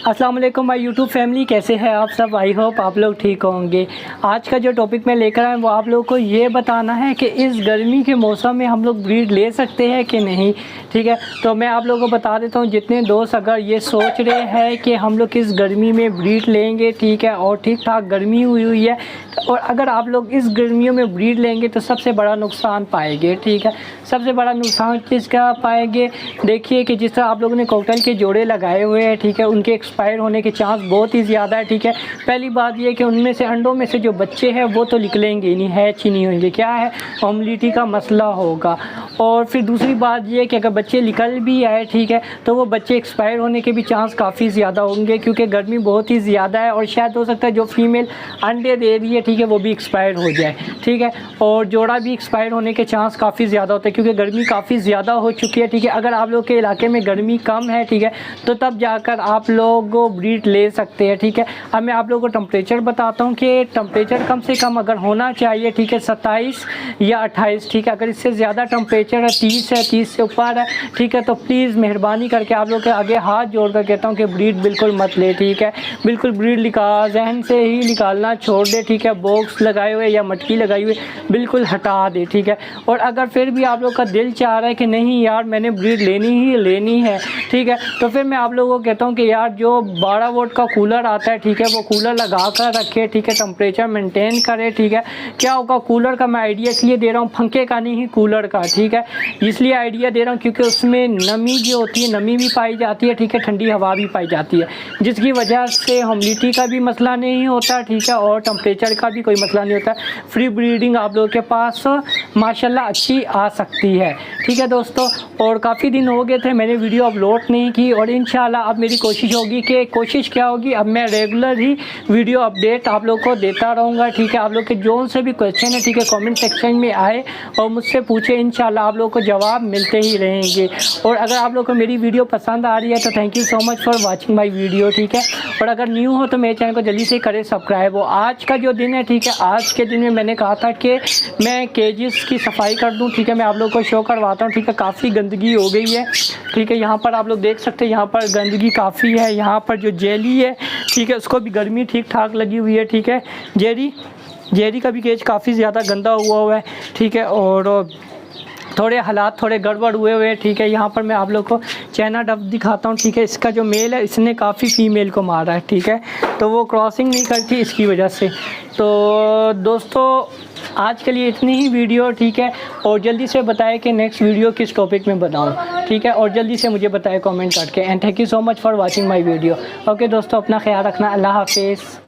अस्सलाम वालेकुम my YouTube family, कैसे हैं आप सब। आई होप आप लोग ठीक होंगे। आज का जो टॉपिक मैं लेकर आया वो आप लोगों को ये बताना है कि इस गर्मी के मौसम में हम लोग ब्रीड ले सकते हैं कि नहीं। ठीक है, तो मैं आप लोगों को बता देता हूँ, जितने दोस्त अगर ये सोच रहे हैं कि हम लोग इस गर्मी में ब्रीड लेंगे, ठीक है, और ठीक ठाक गर्मी हुई है, और अगर आप लोग इस गर्मियों में ब्रीड लेंगे तो सबसे बड़ा नुकसान पाएंगे। ठीक है, सबसे बड़ा नुकसान किसका पाएंगे, देखिए कि जिस तरह आप लोगों ने कॉकटेल के जोड़े लगाए हुए हैं, ठीक है, उनके एक्सपायर होने के चांस बहुत ही ज़्यादा है। ठीक है, पहली बात ये कि उनमें से अंडों में से जो बच्चे हैं वो तो निकलेंगे ही नहीं, हैच ही नहीं होंगे, क्या है, ह्यूमिडिटी का मसला होगा। और फिर दूसरी बात ये कि अगर बच्चे निकल भी आए, ठीक है, तो वो बच्चे एक्सपायर होने के भी चांस काफ़ी ज़्यादा होंगे, क्योंकि गर्मी बहुत ही ज़्यादा है, और शायद हो सकता है जो फीमेल अंडे दे रही है, ठीक है, वो भी एक्सपायर हो जाए। ठीक है, और जोड़ा भी एक्सपायर होने के चांस काफ़ी ज़्यादा होते हैं, क्योंकि गर्मी काफ़ी ज़्यादा हो चुकी है। ठीक है, अगर आप लोग के इलाके में गर्मी कम है, ठीक है, तो तब जाकर आप लोग ब्रीड ले सकते हैं। ठीक है, अब मैं आप लोगों को टेम्परेचर बताता हूँ कि टेम्परेचर कम से कम अगर होना चाहिए, ठीक है, 27 या 28। ठीक है, अगर इससे ज़्यादा टेम्परेचर है, 30 है, 30 से ऊपर है, ठीक है, तो प्लीज़ मेहरबानी करके आप लोग के आगे हाथ जोड़ कर कहता हूँ कि ब्रीड बिल्कुल मत ले। ठीक है, बिल्कुल ब्रीड जहन से ही निकालना छोड़ दे। ठीक है, बॉक्स लगाए हुए या मटकी लगाई हुई बिल्कुल हटा दे। ठीक है, और अगर फिर भी आप लोग का दिल चाह रहा है कि नहीं यार मैंने ब्रीड लेनी है, ठीक है, तो फिर मैं आप लोगों को कहता हूँ कि यार जो 12 वोल्ट का कूलर आता है, ठीक है, वो कूलर लगा कर रखे, ठीक है, टेम्परेचर मेंटेन करे। ठीक है, क्या होगा, कूलर का मैं आइडिया इसलिए दे रहा हूँ, पंखे का नहीं, कूलर का। ठीक है, इसलिए आइडिया दे रहा हूँ क्योंकि उसमें नमी जो होती है, नमी भी पाई जाती है, ठीक है, ठंडी हवा भी पाई जाती है, जिसकी वजह से ह्यूमिडिटी का भी मसला नहीं होता। ठीक है, और टेम्परेचर का भी कोई मसला नहीं होता। फ्री ब्रीडिंग आप लोगों के पास माशाल्लाह अच्छी आ सकती है। ठीक है दोस्तों, और काफ़ी दिन हो गए थे मैंने वीडियो अपलोड नहीं की, और इंशाल्लाह अब मेरी कोशिश होगी कि क्या होगी, अब मैं रेगुलर ही वीडियो अपडेट आप लोग को देता रहूँगा। ठीक है, आप लोग के जो से भी क्वेश्चन है, ठीक है, कमेंट सेक्शन में आए और मुझसे पूछे, इंशाल्लाह आप लोग को जवाब मिलते ही रहेंगे। और अगर आप लोग को मेरी वीडियो पसंद आ रही है तो thank you so much for watching my video. ठीक है, और अगर न्यू हो तो मेरे चैनल को जल्दी से करें सब्सक्राइब। हो आज का जो दिन है, ठीक है, आज के दिन में मैंने कहा था कि मैं केजेस की सफाई कर दूं। ठीक है, मैं आप लोग को शो करवाता हूं। ठीक है, काफ़ी गंदगी हो गई है। ठीक है, यहाँ पर आप लोग देख सकते हैं, यहाँ पर गंदगी काफ़ी है। यहाँ पर जो जेली है, ठीक है, उसको भी गर्मी ठीक ठाक लगी हुई है। ठीक है, जेरी का भी केज काफ़ी ज़्यादा गंदा हुआ है। ठीक है, और थोड़े हालात थोड़े गड़बड़ हुए। ठीक है, यहाँ पर मैं आप लोग को चाइना डब दिखाता हूँ। ठीक है, इसका जो मेल है इसने काफ़ी फीमेल को मारा है। ठीक है, तो वो क्रॉसिंग नहीं करती इसकी वजह से। तो दोस्तों आज के लिए इतनी ही वीडियो। ठीक है, और जल्दी से बताएं कि नेक्स्ट वीडियो किस टॉपिक में बनाऊँ। ठीक है, और जल्दी से मुझे बताएं कमेंट करके। And thank you so much for watching my video. Okay दोस्तों, अपना ख्याल रखना। अल्लाह हाफिज़।